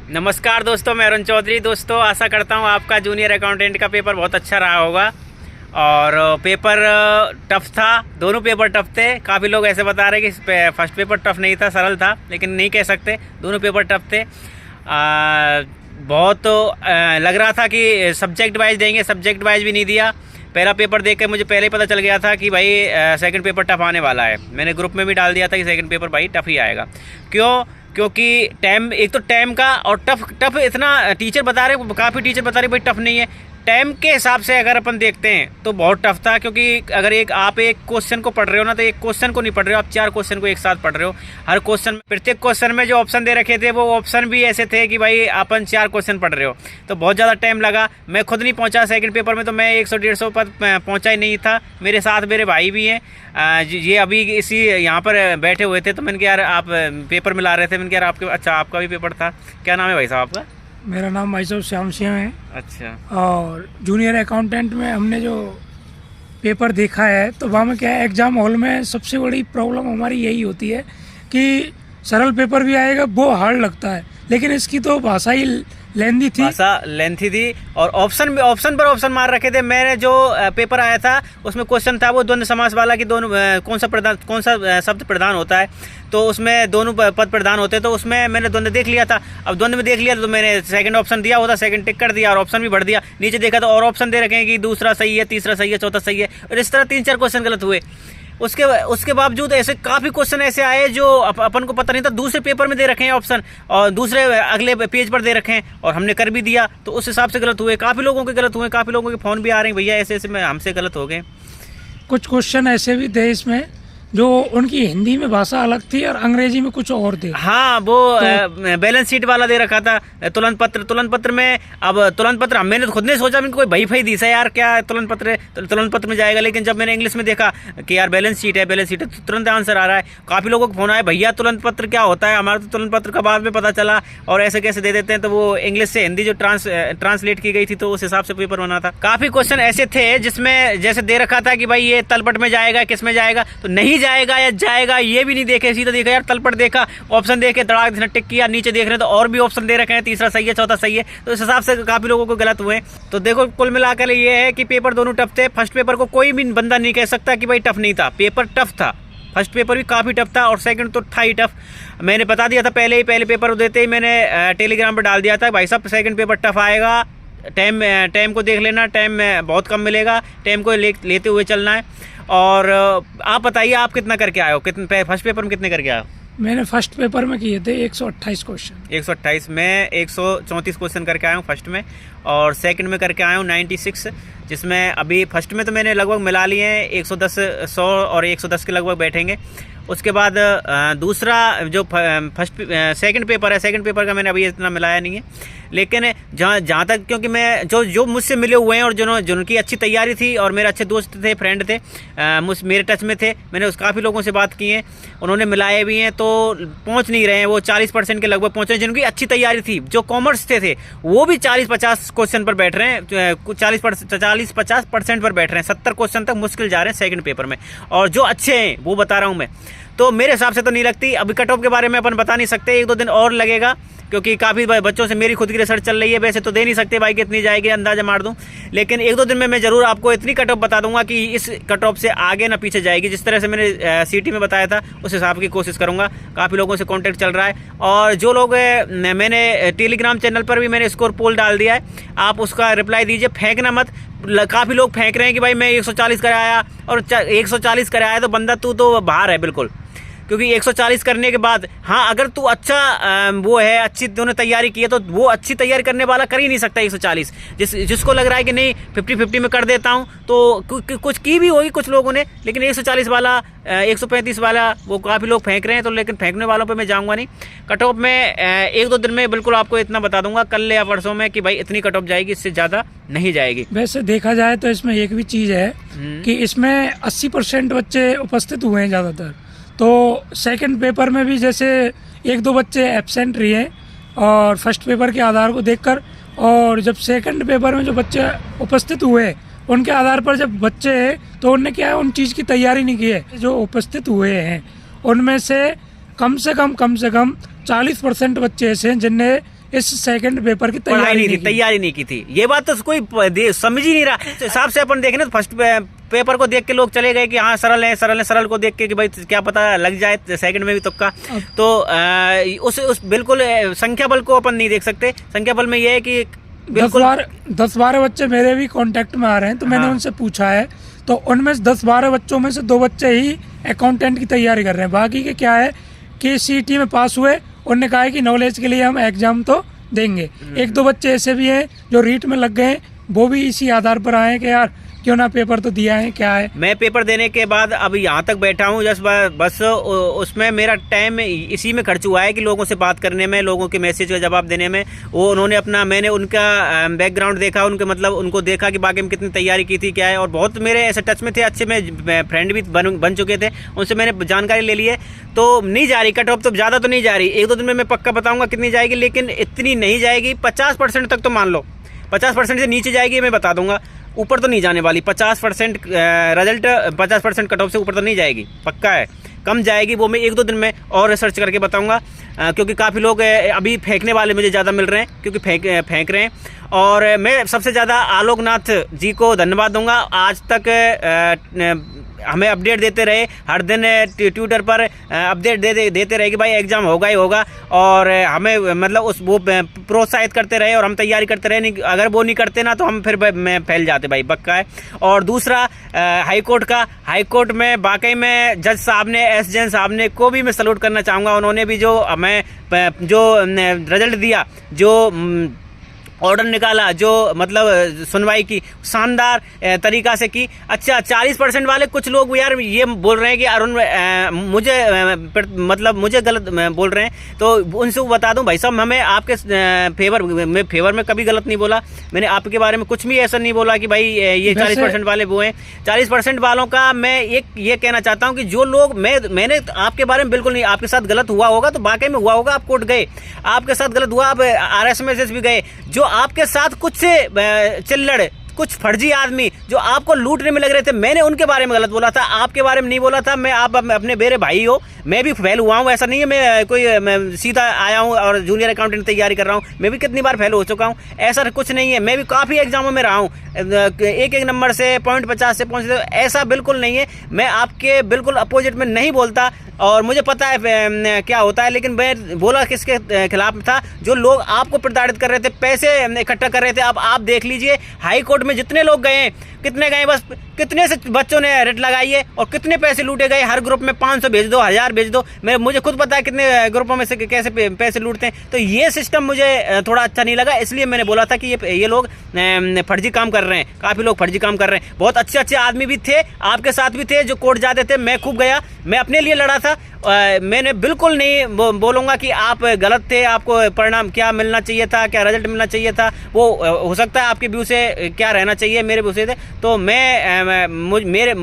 नमस्कार दोस्तों, मैं अरुण चौधरी। दोस्तों, आशा करता हूँ आपका जूनियर अकाउंटेंट का पेपर बहुत अच्छा रहा होगा। और पेपर टफ था, दोनों पेपर टफ थे। काफ़ी लोग ऐसे बता रहे कि फर्स्ट पेपर टफ नहीं था, सरल था, लेकिन नहीं कह सकते, दोनों पेपर टफ थे। बहुत लग रहा था कि सब्जेक्ट वाइज देंगे, सब्जेक्ट वाइज भी नहीं दिया। पहला पेपर देख के मुझे पहले ही पता चल गया था कि भाई सेकंड पेपर टफ आने वाला है। मैंने ग्रुप में भी डाल दिया था कि सेकंड पेपर भाई टफ ही आएगा। क्योंकि टाइम, एक तो टाइम का, और टफ इतना टीचर बता रहे, काफ़ी टीचर बता रहे भाई टफ नहीं है। टाइम के हिसाब से अगर अपन देखते हैं तो बहुत टफ था। क्योंकि अगर आप एक क्वेश्चन को पढ़ रहे हो ना, तो एक क्वेश्चन को नहीं पढ़ रहे हो, आप 4 क्वेश्चन को एक साथ पढ़ रहे हो। हर क्वेश्चन, प्रत्येक क्वेश्चन में जो ऑप्शन दे रखे थे वो ऑप्शन भी ऐसे थे कि भाई अपन 4 क्वेश्चन पढ़ रहे हो, तो बहुत ज़्यादा टाइम लगा। मैं खुद नहीं पहुंचा सेकंड पेपर में, तो मैं 100-150 पर पहुंचा ही नहीं था। मेरे साथ मेरे भाई भी हैं, ये अभी इसी यहाँ पर बैठे हुए थे। तो मैंने कहा यार आप पेपर मिला रहे थे, मैंने कहा यार आपके, अच्छा आपका भी पेपर था। क्या नाम है भाई साहब आपका? मेरा नाम भाई साहब श्याम सिंह है। अच्छा। और जूनियर अकाउंटेंट में हमने जो पेपर देखा है, तो वहाँ में क्या है, एग्ज़ाम हॉल में सबसे बड़ी प्रॉब्लम हमारी यही होती है कि सरल पेपर भी आएगा, वो हार्ड लगता है, लेकिन इसकी तो भाषा ही लेंथी थी। भाषा लेंथी थी, और ऑप्शन पर ऑप्शन मार रखे थे। मैंने जो पेपर आया था उसमें क्वेश्चन था वो द्वंद्व समास वाला कि दोनों कौन सा शब्द प्रधान होता है, तो उसमें दोनों पद प्रधान होते हैं। तो उसमें मैंने द्वंद्व देख लिया था। अब द्वंद्व में देख लिया तो मैंने सेकंड ऑप्शन दिया होता, सेकंड टिक कर दिया और ऑप्शन भी भर दिया। नीचे देखा तो और ऑप्शन दे रखे हैं कि दूसरा सही है, तीसरा सही है, चौथा सही है, और इस तरह 3-4 क्वेश्चन गलत हुए। उसके बावजूद ऐसे काफ़ी क्वेश्चन ऐसे आए जो अपन को पता नहीं था, दूसरे पेपर में दे रखे हैं ऑप्शन, और दूसरे अगले पेज पर दे रखे हैं, और हमने कर भी दिया, तो उस हिसाब से गलत हुए। काफ़ी लोगों के गलत हुए, काफ़ी लोगों के फ़ोन भी आ रहे हैं, भैया ऐसे ऐसे में हमसे गलत हो गए। कुछ क्वेश्चन ऐसे भी थे इसमें जो उनकी हिंदी में भाषा अलग थी और अंग्रेजी में कुछ और थे। हाँ, वो बैलेंस शीट वाला दे रखा था, तुलन पत्र में। अब तुलन पत्र मैंने तो खुद ने सोचा, मैंने कोई भाई फाई दी सा यार, क्या तुलन पत्र में जाएगा। लेकिन जब मैंने इंग्लिश में देखा कि यार बैलेंस शीट है, तो तुरंत आंसर आ रहा है। काफ़ी लोगों को फोन आया, भैया तुलन पत्र क्या होता है, हमारा तो तुलन पत्र का बाद में पता चला, और ऐसे कैसे दे देते हैं। तो वो इंग्लिश से हिंदी जो ट्रांसलेट की गई थी, तो उस हिसाब से पेपर बना था। काफ़ी क्वेश्चन ऐसे थे जिसमें जैसे दे रखा था कि भाई ये तलपट में जाएगा, किस में जाएगा, तो नहीं जाएगा या जाएगा ये भी नहीं देखे, सीधा देखा यार तलपट देखा, ऑप्शन देखे धड़ाक टिक किया, नीचे देख रहे हैं तो और भी ऑप्शन दे रखे हैं, तीसरा सही है, चौथा सही है। तो इस हिसाब से काफी लोगों को गलत हुए। तो देखो, कुल मिलाकर ये है कि पेपर दोनों टफ थे। फर्स्ट पेपर को कोई भी बंदा नहीं कह सकता कि भाई टफ नहीं था, पेपर टफ था। फर्स्ट पेपर भी काफ़ी टफ था, और सेकंड तो था ही टफ। मैंने बता दिया था पहले पेपर देते ही मैंने टेलीग्राम पर डाल दिया था, भाई साहब सेकंड पेपर टफ आएगा, टाइम को देख लेना, टाइम बहुत कम मिलेगा, टाइम को लेते हुए चलना है। और आप बताइए, आप कितना करके आए हो, कितने फर्स्ट पेपर में कितने करके आए हो? मैंने फर्स्ट पेपर में किए थे 128 क्वेश्चन। 128, मैं 134 क्वेश्चन करके आया हूँ फर्स्ट में, और सेकंड में करके आया हूँ 96, जिसमें अभी फर्स्ट में तो मैंने लगभग मिला लिए हैं 110, 100 और 110 के लगभग बैठेंगे। उसके बाद दूसरा जो सेकंड पेपर है, सेकंड पेपर का मैंने अभी इतना मिलाया नहीं है। लेकिन जहाँ तक, क्योंकि मैं जो मुझसे मिले हुए हैं और जिनकी अच्छी तैयारी थी, और मेरे अच्छे दोस्त थे, फ्रेंड थे, मेरे टच में थे, मैंने काफ़ी लोगों से बात की है, उन्होंने मिलाए भी हैं, तो पहुँच नहीं रहे हैं। वो 40% के लगभग पहुँच रहे हैं। जिनकी अच्छी तैयारी थी, जो कॉमर्स थे वो भी 40-50 क्वेश्चन पर बैठ रहे हैं, 40-50% पर बैठ रहे हैं। 70 क्वेश्चन तक मुश्किल जा रहे हैं सेकंड पेपर में, और जो अच्छे हैं वो बता रहा हूँ मैं। तो मेरे हिसाब से तो नहीं लगती। अभी कट ऑफ के बारे में अपन बता नहीं सकते, 1-2 दिन और लगेगा, क्योंकि काफ़ी बच्चों से मेरी खुद की रिसर्च चल रही है। वैसे तो दे नहीं सकते भाई कितनी जाएगी, अंदाजा मार दूं, लेकिन 1-2 दिन में मैं ज़रूर आपको इतनी कट ऑफ बता दूंगा कि इस कट ऑफ से आगे ना पीछे जाएगी। जिस तरह से मैंने सीटी में बताया था, उस हिसाब की कोशिश करूंगा। काफ़ी लोगों से कॉन्टैक्ट चल रहा है, और जो लोग, मैंने टेलीग्राम चैनल पर भी मैंने स्कोर पोल डाल दिया है, आप उसका रिप्लाई दीजिए, फेंकना मत। काफ़ी लोग फेंक रहे हैं कि भाई मैं 140 कराया, और 140 कराया तो बंदा तू तो बाहर है बिल्कुल। क्योंकि 140 करने के बाद, हाँ, अगर तू अच्छा वो है, अच्छी तूने तैयारी की है, तो वो अच्छी तैयारी करने वाला कर ही नहीं सकता 140। जिसको लग रहा है कि नहीं 50-50 में कर देता हूँ, तो कुछ की भी होगी कुछ लोगों ने, लेकिन 140 वाला, 135 वाला, वो काफ़ी लोग फेंक रहे हैं। तो लेकिन फेंकने वालों पे मैं जाऊँगा नहीं। कट ऑफ में 1-2 दिन में बिल्कुल आपको इतना बता दूंगा, कल या परसों में, कि भाई इतनी कट ऑफ जाएगी, इससे ज़्यादा नहीं जाएगी। वैसे देखा जाए तो इसमें एक भी चीज़ है कि इसमें 80% बच्चे उपस्थित हुए हैं ज़्यादातर। तो सेकंड पेपर में भी जैसे 1-2 बच्चे एब्सेंट रहे हैं, और फर्स्ट पेपर के आधार को देखकर, और जब सेकंड पेपर में जो बच्चे उपस्थित हुए उनके आधार पर जब बच्चे हैं, तो उनने क्या है, उन चीज़ की तैयारी नहीं की है। जो उपस्थित हुए हैं उनमें से कम से कम 40% बच्चे ऐसे हैं जिनने इस सेकंड पेपर की पढ़ाई नहीं थी, तैयारी नहीं की थी। ये बात तो कोई समझ ही नहीं रहा। इस हिसाब से अपन देखें ना, फर्स्ट पेपर को देख के लोग चले गए कि हाँ सरल है, सरल है, सरल को देख के कि भाई क्या पता लग जाए सेकंड में भी तुक्का। तो उस बिल्कुल संख्या बल को अपन नहीं देख सकते। संख्या बल में ये है कि 10-12 बच्चे मेरे भी कांटेक्ट में आ रहे हैं, तो मैंने उनसे पूछा है, तो उनमें 10-12 बच्चों में से 2 बच्चे ही अकाउंटेंट की तैयारी कर रहे हैं। बाकी के क्या है कि सीटी में पास हुए, उन्होंने कहा है कि नॉलेज के लिए हम एग्जाम तो देंगे। 1-2 बच्चे ऐसे भी हैं जो रीट में लग गए, वो भी इसी आधार पर आए कि यार क्यों ना पेपर तो दिया है, क्या है। मैं पेपर देने के बाद अब यहाँ तक बैठा हूँ, बस उसमें मेरा टाइम इसी में खर्च हुआ है कि लोगों से बात करने में, लोगों के मैसेज का जवाब देने में। वो उन्होंने अपना, मैंने उनका बैकग्राउंड देखा, उनके मतलब उनको देखा कि बाकी में कितनी तैयारी की थी, क्या है। और बहुत मेरे ऐसे टच में थे, अच्छे में फ्रेंड भी बन चुके थे, उनसे मैंने जानकारी ले ली है। तो नहीं जा रही कट ऑफ, तो ज़्यादा तो नहीं जा रही। 1-2 दिन में मैं पक्का बताऊँगा कितनी जाएगी, लेकिन इतनी नहीं जाएगी। 50% तक तो मान लो, 50% से नीचे जाएगी मैं बता दूंगा, ऊपर तो नहीं जाने वाली। 50% रिजल्ट 50% कट ऑफ से ऊपर तो नहीं जाएगी, पक्का है। कम जाएगी, वो मैं 1-2 दिन में और रिसर्च करके बताऊंगा, क्योंकि काफ़ी लोग अभी फेंकने वाले मुझे ज़्यादा मिल रहे हैं, क्योंकि फेंक रहे हैं। और मैं सबसे ज़्यादा आलोकनाथ जी को धन्यवाद दूंगा। आज तक हमें अपडेट देते रहे, हर दिन ट्विटर पर अपडेट देते रहे कि भाई एग्ज़ाम होगा ही होगा, और हमें मतलब वो प्रोत्साहित करते रहे और हम तैयारी करते रहे। नहीं, अगर वो नहीं करते ना तो हम फिर मैं फैल जाते भाई, पक्का है। और दूसरा हाईकोर्ट में वाकई में जज साहब ने, एस जैन साहब ने को भी मैं सैल्यूट करना चाहूँगा। उन्होंने भी जो हमें जो रिजल्ट दिया, जो ऑर्डर निकाला, जो मतलब सुनवाई की, शानदार तरीका से की। अच्छा, 40% वाले कुछ लोग यार ये बोल रहे हैं कि अरुण मुझे गलत बोल रहे हैं, तो उनसे बता दूं भाई साहब, हमें आपके फेवर में कभी गलत नहीं बोला। मैंने आपके बारे में कुछ भी ऐसा नहीं बोला कि भाई ये 40% वाले वो हैं। 40% वालों का मैं ये कहना चाहता हूँ कि जो लोग मैंने आपके बारे में बिल्कुल नहीं, आपके साथ गलत हुआ होगा तो वाकई में हुआ होगा, आप कोर्ट गए, आपके साथ गलत हुआ, आप RSMS भी गए। जो आपके साथ कुछ से चिल्लड़, कुछ फर्जी आदमी जो आपको लूटने में लग रहे थे, मैंने उनके बारे में गलत बोला था, आपके बारे में नहीं बोला था। मैं आप अपने मेरे भाई हो, मैं भी फेल हुआ हूँ, ऐसा नहीं है मैं सीधा आया हूँ और जूनियर अकाउंटेंट तैयारी कर रहा हूँ। मैं भी कितनी बार फेल हो चुका हूँ, ऐसा कुछ नहीं है। मैं भी काफ़ी एग्जामों में रहा हूँ, एक नंबर से 0.50 से पहुँचते, ऐसा बिल्कुल नहीं है। मैं आपके बिल्कुल अपोजिट में नहीं बोलता, और मुझे पता है क्या होता है। लेकिन मैं बोला किसके खिलाफ था, जो लोग आपको प्रताड़ित कर रहे थे, पैसे इकट्ठा कर रहे थे। अब आप देख लीजिए हाई कोर्ट में जितने लोग गए, कितने गए, बस कितने से बच्चों ने रेट लगाई है और कितने पैसे लूटे गए। हर ग्रुप में 500 भेज दो, 1000 भेज दो। मुझे खुद पता है कितने ग्रुपों में से कैसे पैसे लूटते हैं। तो ये सिस्टम मुझे थोड़ा अच्छा नहीं लगा, इसलिए मैंने बोला था कि ये लोग फर्जी काम कर रहे हैं। काफ़ी लोग फर्जी काम कर रहे हैं। बहुत अच्छे आदमी भी थे, आपके साथ भी थे, जो कोर्ट जाते थे। मैं खूब गया, मैं अपने लिए लड़ा था। मैंने बिल्कुल नहीं बोलूँगा कि आप गलत थे, आपको परिणाम क्या मिलना चाहिए था, क्या रिजल्ट मिलना चाहिए था, वो हो सकता है आपके व्यू से क्या रहना चाहिए, मेरे व्यू से थे। तो मेरे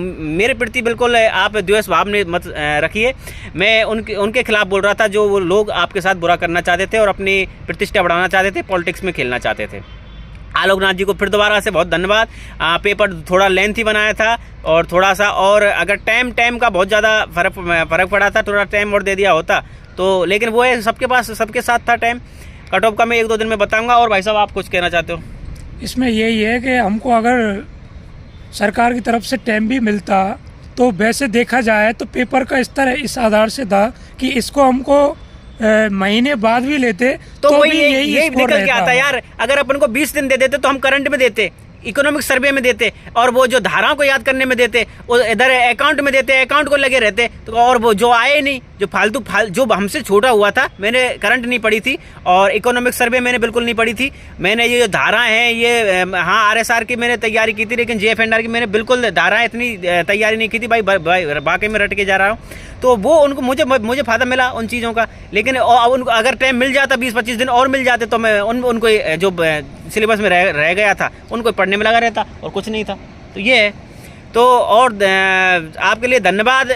प्रति बिल्कुल आप द्वेष भाव में मत रखिए। मैं उनके खिलाफ बोल रहा था जो वो लोग आपके साथ बुरा करना चाहते थे और अपनी प्रतिष्ठा बढ़ाना चाहते थे, पॉलिटिक्स में खेलना चाहते थे। आलोकनाथ जी को फिर दोबारा से बहुत धन्यवाद। पेपर थोड़ा लेंथी बनाया था, और थोड़ा सा और अगर टाइम का बहुत ज़्यादा फ़र्क पड़ा था, थोड़ा टाइम और दे दिया होता तो, लेकिन वो है सबके पास, सबके साथ था टाइम। कट ऑफ का मैं 1-2 दिन में बताऊंगा। और भाई साहब आप कुछ कहना चाहते हो? इसमें यही है कि हमको अगर सरकार की तरफ से टाइम भी मिलता, तो वैसे देखा जाए तो पेपर का स्तर इस आधार से था कि इसको हमको महीने बाद भी लेते तो वही यही निकल के आता यार। अगर अपन को 20 दिन दे देते तो हम करंट में देते, इकोनॉमिक सर्वे में देते, और वो जो धाराओं को याद करने में देते, वो इधर अकाउंट में देते, अकाउंट को लगे रहते। तो और वो जो आए नहीं, जो फालतू जो हमसे छोटा हुआ था, मैंने करंट नहीं पढ़ी थी और इकोनॉमिक सर्वे मैंने बिल्कुल नहीं पढ़ी थी। मैंने ये जो धारा हैं, ये हाँ RSR की मैंने तैयारी की थी, लेकिन JFNR की मैंने बिल्कुल धाराएँ इतनी तैयारी नहीं की थी भाई, बाकी में रट के जा रहा हूँ। तो वो उनको मुझे फ़ायदा मिला उन चीज़ों का। लेकिन उनको अगर टाइम मिल जाता, 20-25 दिन और मिल जाते, तो मैं उनको जो सिलेबस में रह गया था उनको पढ़ने में लगा रहता और कुछ नहीं था। तो ये है। तो और आपके लिए धन्यवाद।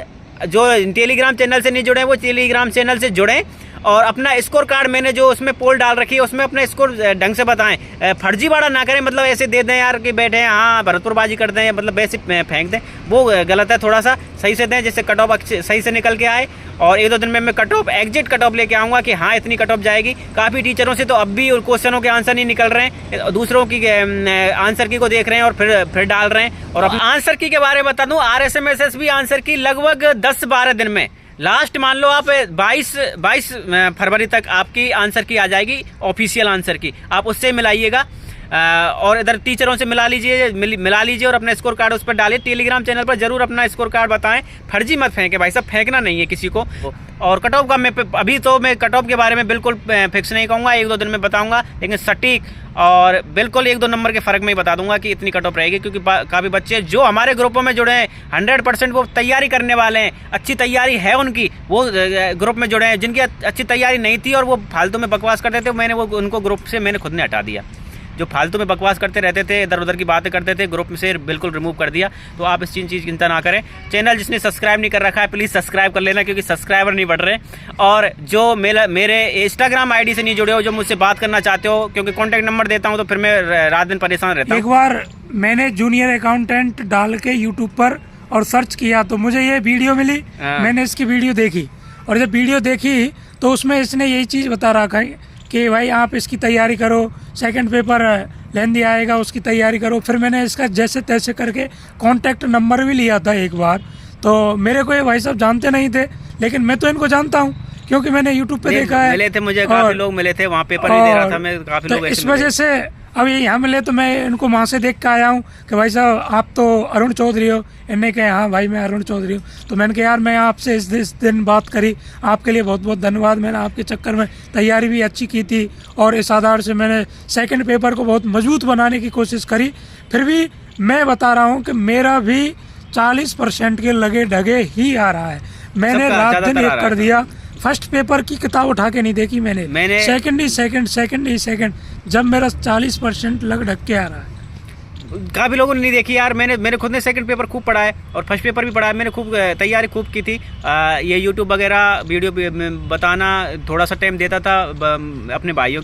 जो टेलीग्राम चैनल से नहीं जुड़े वो टेलीग्राम चैनल से जुड़ें, और अपना स्कोर कार्ड मैंने जो उसमें पोल डाल रखी है उसमें अपना स्कोर ढंग से बताएं, फर्जीवाड़ा ना करें। मतलब ऐसे दे दें यार कि बैठे हैं, हाँ भरतपुरबाजी करते हैं, मतलब वैसे फेंक दें, वो गलत है। थोड़ा सा सही से दें, जिससे कट ऑफ सही से निकल के आए। और 1-2 दिन में मैं cut off exit cut off लेके आऊँगा कि हाँ इतनी कट ऑफ जाएगी। काफ़ी टीचरों से तो अब भी क्वेश्चनों के आंसर नहीं निकल रहे हैं, दूसरों की आंसर की को देख रहे हैं और फिर डाल रहे हैं। और अब आंसर की के बारे में बता दूँ, RSMSS भी आंसर की लगभग 10-12 दिन में, लास्ट मान लो आप 22 फरवरी तक आपकी आंसर की आ जाएगी, ऑफिशियल आंसर की। आप उससे मिलाइएगा और इधर टीचरों से मिला लीजिए और अपना स्कोर कार्ड उस पर डालिए। टेलीग्राम चैनल पर जरूर अपना स्कोर कार्ड बताएं, फर्जी मत फेंके भाई साहब, फेंकना नहीं है किसी को। और कट ऑफ का मैं कट ऑफ के बारे में बिल्कुल फिक्स नहीं कहूँगा, 1-2 दिन में बताऊँगा, लेकिन सटीक और बिल्कुल 1-2 नंबर के फ़र्क में ही बता दूंगा कि इतनी कट ऑफ रहेगी। क्योंकि काफ़ी बच्चे जो हमारे ग्रुपों में जुड़े हैं 100% वो तैयारी करने वाले हैं, अच्छी तैयारी है उनकी, वो ग्रुप में जुड़े हैं। जिनकी अच्छी तैयारी नहीं थी और वो फालतू में बकवास करते थे, मैंने उनको ग्रुप से खुद ने हटा दिया। जो फालतू में बकवास करते रहते थे, इधर उधर की बातें करते थे, ग्रुप में से बिल्कुल रिमूव कर दिया। तो आप इस चीज़ की चिंता ना करें। चैनल जिसने सब्सक्राइब नहीं कर रखा है प्लीज़ सब्सक्राइब कर लेना, क्योंकि सब्सक्राइबर नहीं बढ़ रहे। और जो मेरे इंस्टाग्राम आईडी से नहीं जुड़े हो, जो मुझसे बात करना चाहते हो, क्योंकि कॉन्टैक्ट नंबर देता हूँ तो फिर मैं रात दिन परेशान रहता हूँ। एक बार मैंने जूनियर अकाउंटेंट डाल के यूट्यूब पर और सर्च किया तो मुझे ये वीडियो मिली। मैंने इसकी वीडियो देखी और जब वीडियो देखी तो उसमें इसने यही चीज़ बता रखा है कि भाई आप इसकी तैयारी करो, सेकंड पेपर लेंदी आएगा उसकी तैयारी करो। फिर मैंने इसका जैसे तैसे करके कांटेक्ट नंबर भी लिया था एक बार। तो मेरे को ये भाई साहब जानते नहीं थे, लेकिन मैं तो इनको जानता हूँ क्योंकि मैंने यूट्यूब पे देखा है। मिले थे मुझे, काफ़ी लोग मिले थे वहाँ, पेपर भी दे रहा था मैं, काफ़ी लोग इस वजह से अब ये यहाँ मिले तो मैं इनको वहाँ से देख के आया हूँ कि भाई साहब आप तो अरुण चौधरी हो। इन्हें कहा हाँ भाई मैं अरुण चौधरी हूँ। तो मैंने कहा यार मैं आपसे इस दिन बात करी, आपके लिए बहुत बहुत धन्यवाद। मैंने आपके चक्कर में तैयारी भी अच्छी की थी और इस आधार से मैंने सेकंड पेपर को बहुत मजबूत बनाने की कोशिश करी। फिर भी मैं बता रहा हूँ कि मेरा भी 40% के लगे ढगे ही आ रहा है। मैंने रात दिन एक कर दिया। फर्स्ट पेपर की किताब उठा के नहीं देखी मैंने सेकंड ही सेकंड जब मेरा 40% लग ढक के आ रहा है। काफ़ी लोगों ने नहीं देखी यार। मैंने खुद ने सेकंड पेपर खूब पढ़ा है और फर्स्ट पेपर भी पढ़ा है। मैंने खूब तैयारी खूब की थी। ये यूट्यूब वगैरह वीडियो बताना थोड़ा सा टाइम देता था अपने भाइयों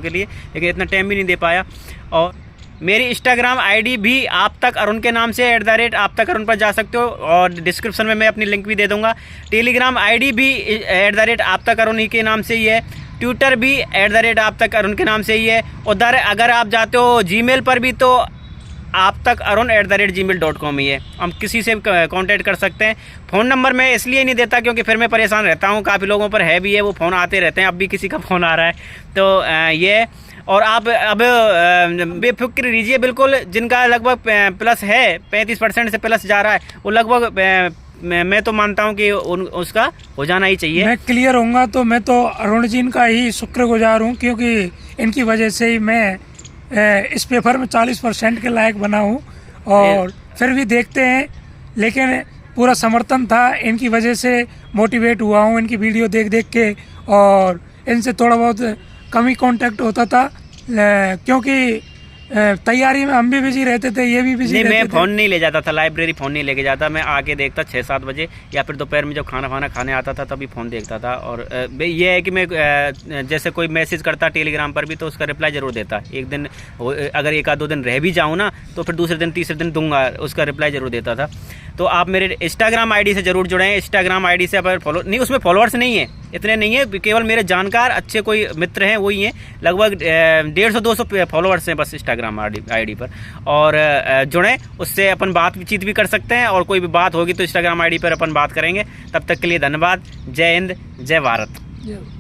के लिए, लेकिन इतना टाइम भी नहीं दे पाया। और मेरी इंस्टाग्राम आईडी भी आप तक अरुण के नाम से @आप तक अरुण पर जा सकते हो और डिस्क्रिप्शन में मैं अपनी लिंक भी दे दूंगा। टेलीग्राम आईडी भी @आप तक अरुण ही के नाम से ही है। ट्विटर भी @आप तक अरुण के नाम से ही है। उधर अगर आप जाते हो जीमेल पर भी तो आप तक अरुण @gmail.com ही है। हम किसी से कांटेक्ट कर सकते हैं। फ़ोन नंबर मैं इसलिए नहीं देता क्योंकि फिर मैं परेशान रहता हूँ। काफ़ी लोगों पर है भी है, वो फ़ोन आते रहते हैं। अब भी किसी का फ़ोन आ रहा है तो ये। और आप अब बेफिक्र रहिए बिल्कुल। जिनका लगभग प्लस है 35% से प्लस जा रहा है, वो लगभग मैं तो मानता हूँ कि उसका हो जाना ही चाहिए। मैं क्लियर होऊंगा तो मैं तो अरुण जी का ही शुक्रगुजार हूँ, क्योंकि इनकी वजह से ही मैं इस पेपर में 40% के लायक बना हूँ। और फिर भी देखते हैं, लेकिन पूरा समर्थन था। इनकी वजह से मोटिवेट हुआ हूँ, इनकी वीडियो देख देख के। और इनसे थोड़ा बहुत कम ही कांटेक्ट होता था क्योंकि तैयारी में हम भी बिजी रहते थे, ये भी बिजी रहते थे। मैं फ़ोन नहीं ले जाता था, लाइब्रेरी फ़ोन नहीं लेके जाता। मैं आके देखता 6-7 बजे या फिर दोपहर में जब खाना खाने आता था तभी फ़ोन देखता था। और ये है कि मैं जैसे कोई मैसेज करता टेलीग्राम पर भी तो उसका रिप्लाई ज़रूर देता। एक दिन अगर 1-2 दिन रह भी जाऊँ ना तो फिर दूसरे दिन तीसरे दिन दूंगा, उसका रिप्लाई ज़रूर देता था। तो आप मेरे इंस्टाग्राम आईडी से ज़रूर जुड़ें। इंस्टाग्राम आईडी से आप फॉलो नहीं, उसमें फॉलोअर्स नहीं है, इतने नहीं है, केवल मेरे जानकार अच्छे कोई मित्र हैं वही हैं। लगभग 150-200 फॉलोअर्स हैं बस इंस्टाग्राम आईडी पर। और जुड़ें, उससे अपन बातचीत भी कर सकते हैं और कोई भी बात होगी तो इंस्टाग्राम आईडी पर अपन बात करेंगे। तब तक के लिए धन्यवाद। जय हिंद, जय भारत।